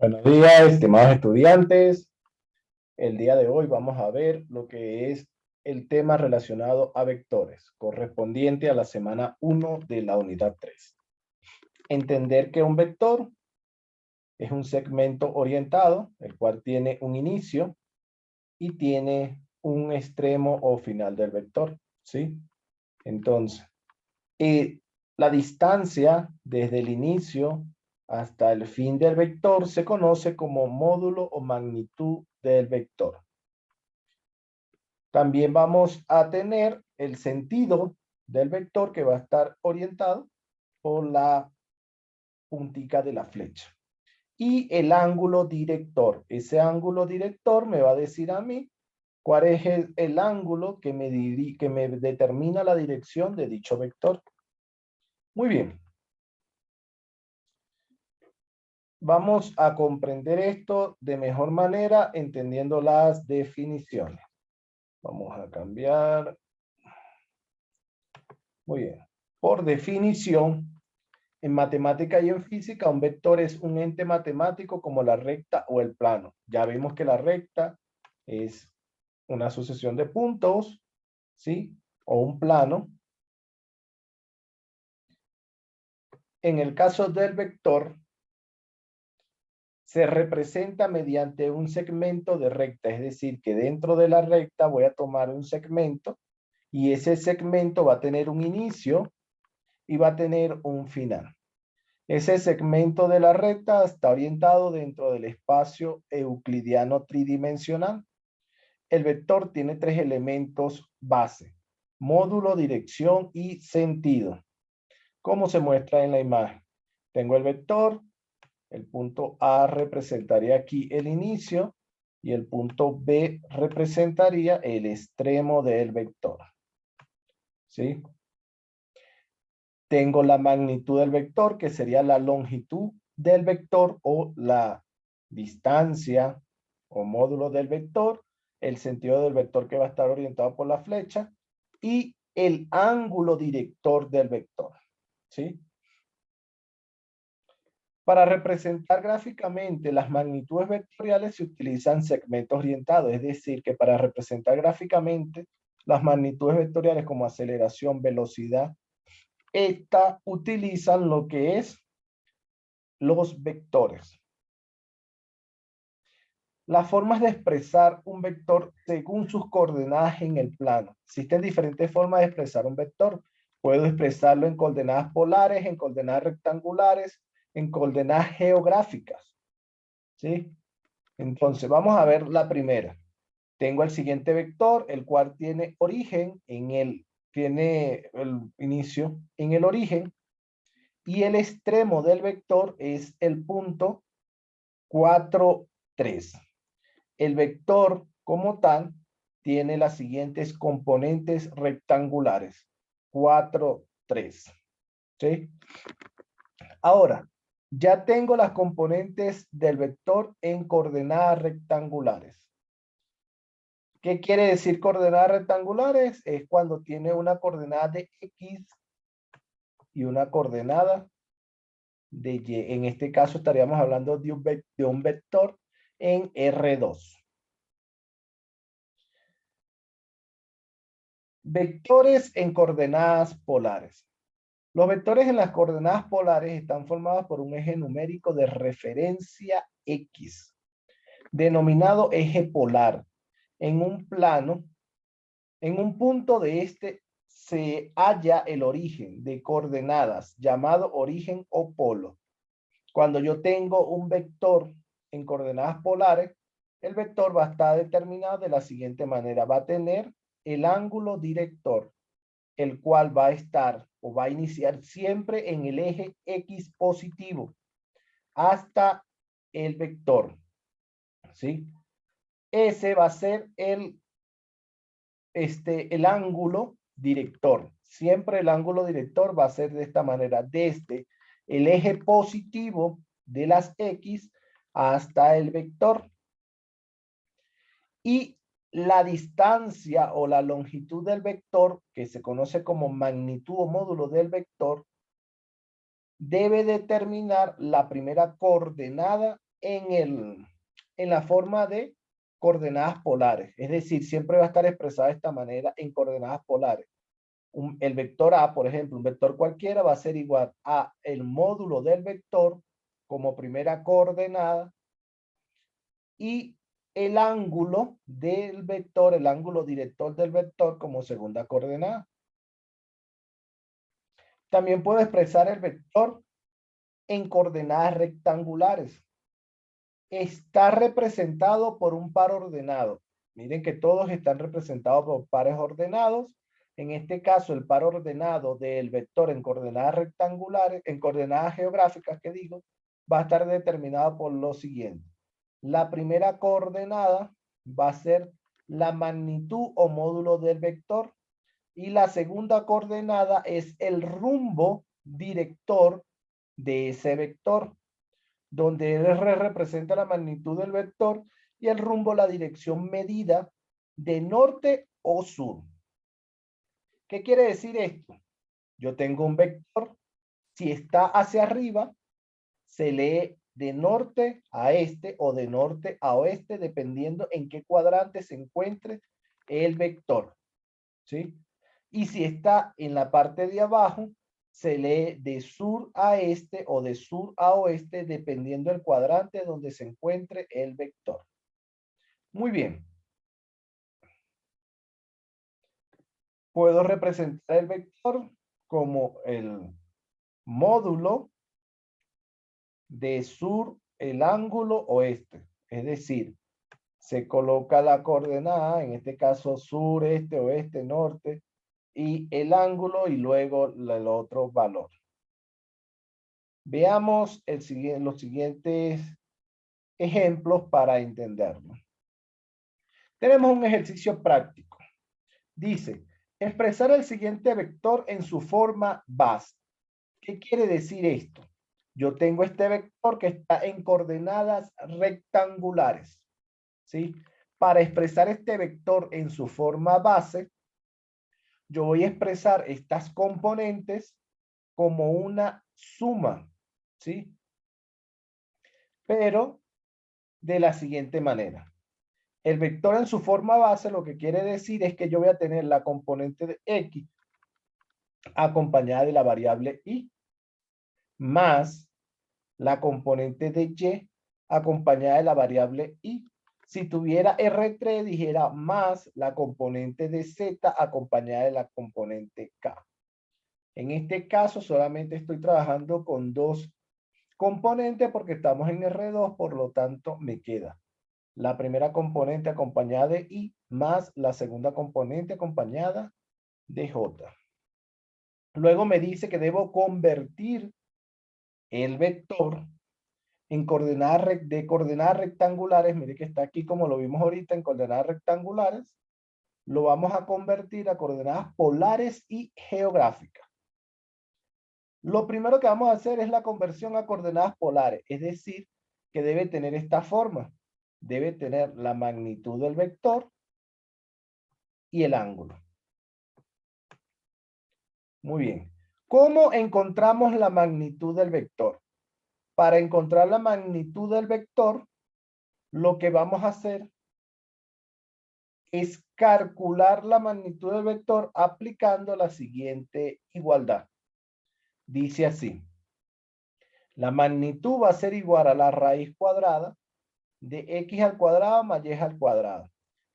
Buenos días, estimados estudiantes. El día de hoy vamos a ver lo que es el tema relacionado a vectores, correspondiente a la semana 1 de la unidad 3. Entender que un vector es un segmento orientado, el cual tiene un inicio y tiene un extremo o final del vector, ¿sí? Entonces, la distancia desde el inicio hasta el fin del vector se conoce como módulo o magnitud del vector. También vamos a tener el sentido del vector que va a estar orientado por la puntica de la flecha. Y el ángulo director. Ese ángulo director me va a decir a mí cuál es el ángulo que me determina la dirección de dicho vector. Muy bien. Vamos a comprender esto de mejor manera entendiendo las definiciones. Vamos a cambiar. Muy bien. Por definición, en matemática y en física, un vector es un ente matemático como la recta o el plano. Ya vimos que la recta es una sucesión de puntos, ¿sí? O un plano. En el caso del vector, se representa mediante un segmento de recta, es decir, que dentro de la recta voy a tomar un segmento y ese segmento va a tener un inicio y va a tener un final. Ese segmento de la recta está orientado dentro del espacio euclidiano tridimensional. El vector tiene tres elementos base: módulo, dirección y sentido. ¿Cómo se muestra en la imagen? Tengo el vector. El punto A representaría aquí el inicio y el punto B representaría el extremo del vector. ¿Sí? Tengo la magnitud del vector, que sería la longitud del vector o la distancia o módulo del vector, el sentido del vector que va a estar orientado por la flecha y el ángulo director del vector. ¿Sí? Para representar gráficamente las magnitudes vectoriales se utilizan segmentos orientados, es decir, que para representar gráficamente las magnitudes vectoriales como aceleración, velocidad, estas utilizan lo que es los vectores. Las formas de expresar un vector según sus coordenadas en el plano. Existen diferentes formas de expresar un vector. Puedo expresarlo en coordenadas polares, en coordenadas rectangulares, en coordenadas geográficas. ¿Sí? Entonces, vamos a ver la primera. Tengo el siguiente vector, el cual tiene origen tiene el inicio en el origen, y el extremo del vector es el punto 4, 3. El vector como tal tiene las siguientes componentes rectangulares: 4, 3. ¿Sí? Ahora, ya tengo las componentes del vector en coordenadas rectangulares. ¿Qué quiere decir coordenadas rectangulares? Es cuando tiene una coordenada de X y una coordenada de Y. En este caso estaríamos hablando de un vector en R2. Vectores en coordenadas polares. Los vectores en las coordenadas polares están formados por un eje numérico de referencia X, denominado eje polar. En un plano, en un punto de este se halla el origen de coordenadas, llamado origen o polo. Cuando yo tengo un vector en coordenadas polares, el vector va a estar determinado de la siguiente manera. Va a tener el ángulo director, el cual va a estar o va a iniciar siempre en el eje X positivo hasta el vector. ¿Sí? Ese va a ser el ángulo director. Siempre el ángulo director va a ser de esta manera, desde el eje positivo de las X hasta el vector. Y la distancia o la longitud del vector, que se conoce como magnitud o módulo del vector, debe determinar la primera coordenada en la forma de coordenadas polares. Es decir, siempre va a estar expresada de esta manera en coordenadas polares. El vector A, por ejemplo, un vector cualquiera va a ser igual a el módulo del vector como primera coordenada y el ángulo del vector, el ángulo director del vector como segunda coordenada. También puedo expresar el vector en coordenadas rectangulares. Está representado por un par ordenado. Miren que todos están representados por pares ordenados. En este caso, el par ordenado del vector en coordenadas rectangulares, en coordenadas geográficas, que digo, va a estar determinado por lo siguiente. La primera coordenada va a ser la magnitud o módulo del vector y la segunda coordenada es el rumbo director de ese vector, donde el R representa la magnitud del vector y el rumbo la dirección medida de norte o sur. ¿Qué quiere decir esto? Yo tengo un vector, si está hacia arriba, se lee de norte a este o de norte a oeste, dependiendo en qué cuadrante se encuentre el vector, ¿sí? Y si está en la parte de abajo, se lee de sur a este o de sur a oeste, dependiendo del cuadrante donde se encuentre el vector. Muy bien. Puedo representar el vector como el módulo de sur, el ángulo oeste. Es decir, se coloca la coordenada, en este caso sur, este, oeste, norte, y el ángulo y luego el otro valor. Veamos los siguientes ejemplos para entenderlo. Tenemos un ejercicio práctico. Dice, expresar el siguiente vector en su forma base. ¿Qué quiere decir esto? Yo tengo este vector que está en coordenadas rectangulares, ¿sí? Para expresar este vector en su forma base, yo voy a expresar estas componentes como una suma, ¿sí? Pero de la siguiente manera. El vector en su forma base lo que quiere decir es que yo voy a tener la componente de X acompañada de la variable Y más la componente de Y acompañada de la variable Y. Si tuviera R3 dijera más la componente de Z acompañada de la componente K. En este caso solamente estoy trabajando con dos componentes porque estamos en R2, por lo tanto me queda la primera componente acompañada de I más la segunda componente acompañada de J. Luego me dice que debo convertir el vector en coordenadas rectangulares. Mire que está aquí como lo vimos ahorita en coordenadas rectangulares. Lo vamos a convertir a coordenadas polares y geográficas. Lo primero que vamos a hacer es la conversión a coordenadas polares, es decir, que debe tener esta forma. Debe tener la magnitud del vector y el ángulo. Muy bien. ¿Cómo encontramos la magnitud del vector? Para encontrar la magnitud del vector, lo que vamos a hacer es calcular la magnitud del vector aplicando la siguiente igualdad. Dice así. La magnitud va a ser igual a la raíz cuadrada de x al cuadrado más y al cuadrado.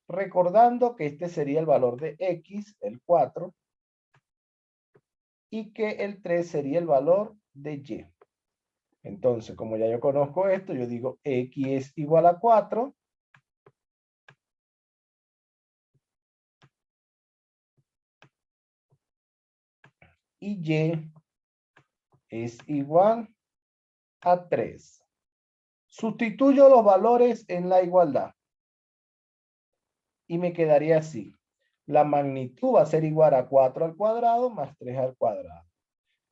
Recordando que este sería el valor de x, el 4, y que el 3 sería el valor de y. Entonces, como ya yo conozco esto, yo digo x es igual a 4. Y y es igual a 3. Sustituyo los valores en la igualdad. Y me quedaría así. La magnitud va a ser igual a 4 al cuadrado más 3 al cuadrado.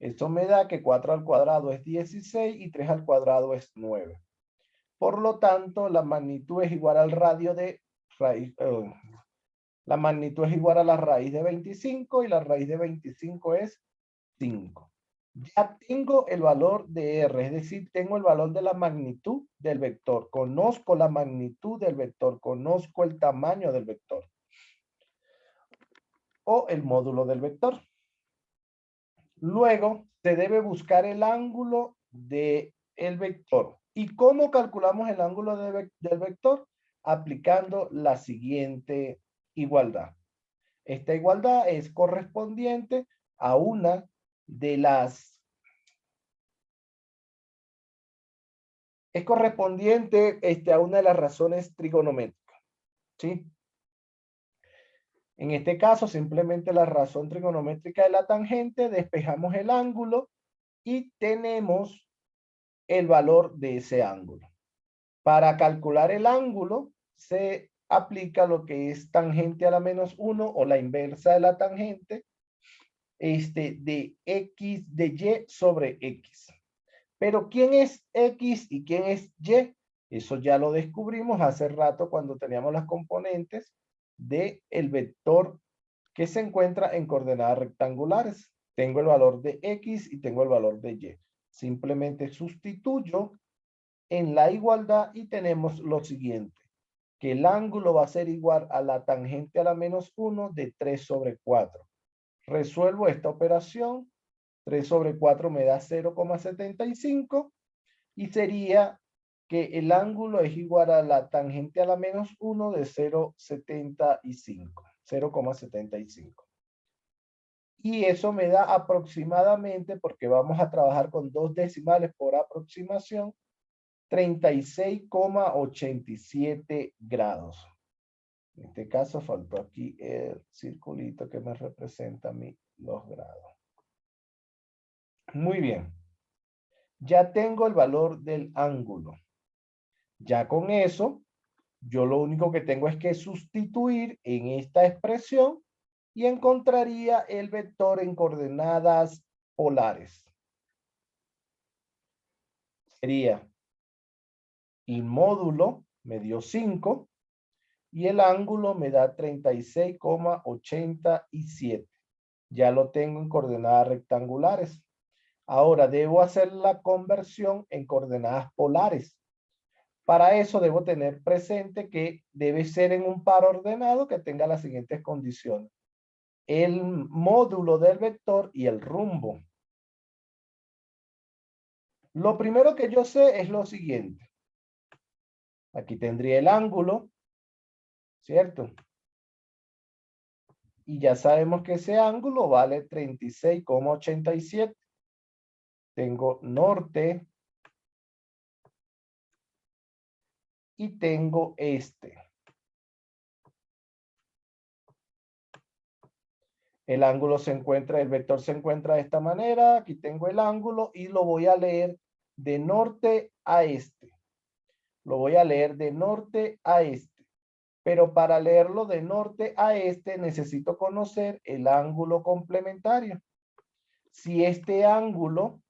Esto me da que 4 al cuadrado es 16 y 3 al cuadrado es 9. Por lo tanto, la magnitud es igual al radio de raíz. La magnitud es igual a la raíz de 25 y la raíz de 25 es 5. Ya tengo el valor de R, es decir, tengo el valor de la magnitud del vector. Conozco la magnitud del vector, conozco el tamaño del vector o el módulo del vector. Luego se debe buscar el ángulo del vector. ¿Y cómo calculamos el ángulo del vector? Aplicando la siguiente igualdad. Esta igualdad es correspondiente a una de las... Es correspondiente a una de las razones trigonométricas. ¿Sí? En este caso, simplemente la razón trigonométrica de la tangente, despejamos el ángulo y tenemos el valor de ese ángulo. Para calcular el ángulo, se aplica lo que es tangente a la menos 1 o la inversa de la tangente de x de y sobre x. Pero ¿quién es x y quién es y? Eso ya lo descubrimos hace rato cuando teníamos las componentes del vector que se encuentra en coordenadas rectangulares. Tengo el valor de x y tengo el valor de y. Simplemente sustituyo en la igualdad y tenemos lo siguiente, que el ángulo va a ser igual a la tangente a la menos 1 de 3 sobre 4. Resuelvo esta operación, 3 sobre 4 me da 0,75 y sería que el ángulo es igual a la tangente a la menos 1 de 0,75. Y eso me da aproximadamente, porque vamos a trabajar con 2 decimales por aproximación, 36,87 grados. En este caso faltó aquí el circulito que me representa a mí los grados. Muy bien. Ya tengo el valor del ángulo. Ya con eso, yo lo único que tengo es que sustituir en esta expresión y encontraría el vector en coordenadas polares. Sería el módulo me dio 5 y el ángulo me da 36,87. Ya lo tengo en coordenadas rectangulares. Ahora debo hacer la conversión en coordenadas polares. Para eso debo tener presente que debe ser en un par ordenado que tenga las siguientes condiciones. El módulo del vector y el rumbo. Lo primero que yo sé es lo siguiente. Aquí tendría el ángulo, ¿cierto? Y ya sabemos que ese ángulo vale 36,87. Tengo norte y tengo este. El ángulo se encuentra, el vector se encuentra de esta manera. Aquí tengo el ángulo y lo voy a leer de norte a este. Lo voy a leer de norte a este. Pero para leerlo de norte a este necesito conocer el ángulo complementario. Si este ángulo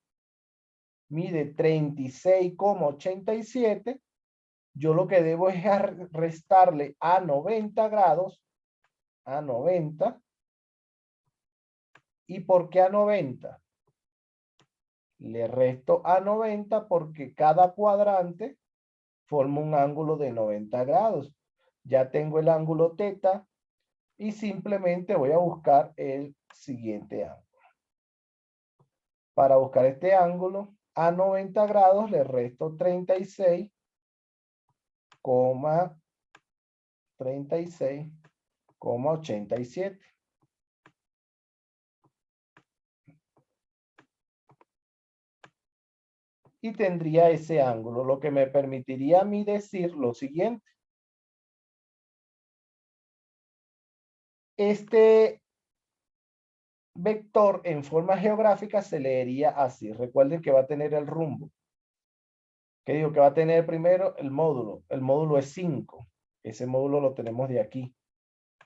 mide 36,87, yo lo que debo es restarle a 90 grados, a 90. ¿Y por qué a 90? Le resto a 90 porque cada cuadrante forma un ángulo de 90 grados. Ya tengo el ángulo teta y simplemente voy a buscar el siguiente ángulo. Para buscar este ángulo a 90 grados le resto 36,87. Y tendría ese ángulo, lo que me permitiría a mí decir lo siguiente. Este vector en forma geográfica se leería así. Recuerden que va a tener el rumbo. ¿Qué digo? Que va a tener primero el módulo. El módulo es 5. Ese módulo lo tenemos de aquí.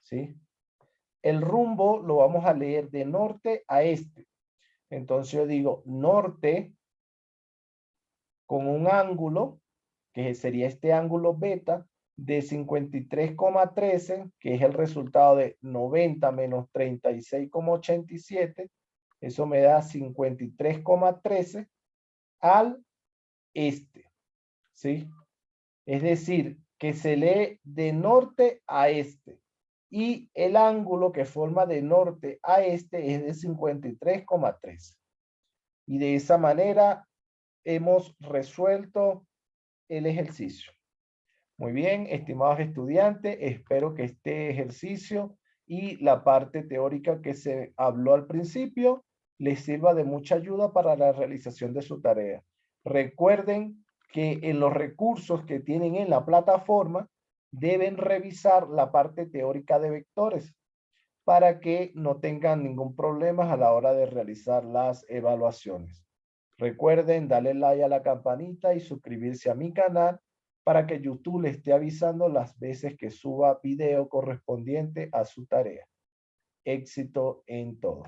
¿Sí? El rumbo lo vamos a leer de norte a este. Entonces yo digo norte con un ángulo, que sería este ángulo beta, de 53,13, que es el resultado de 90 menos 36,87, Eso me da 53,13 al este, ¿sí? Es decir, que se lee de norte a este. Y el ángulo que forma de norte a este es de 53,13. Y de esa manera hemos resuelto el ejercicio. Muy bien, estimados estudiantes, espero que este ejercicio y la parte teórica que se habló al principio les sirva de mucha ayuda para la realización de su tarea. Recuerden que en los recursos que tienen en la plataforma deben revisar la parte teórica de vectores para que no tengan ningún problema a la hora de realizar las evaluaciones. Recuerden darle like a la campanita y suscribirse a mi canal para que YouTube le esté avisando las veces que suba video correspondiente a su tarea. Éxito en todo.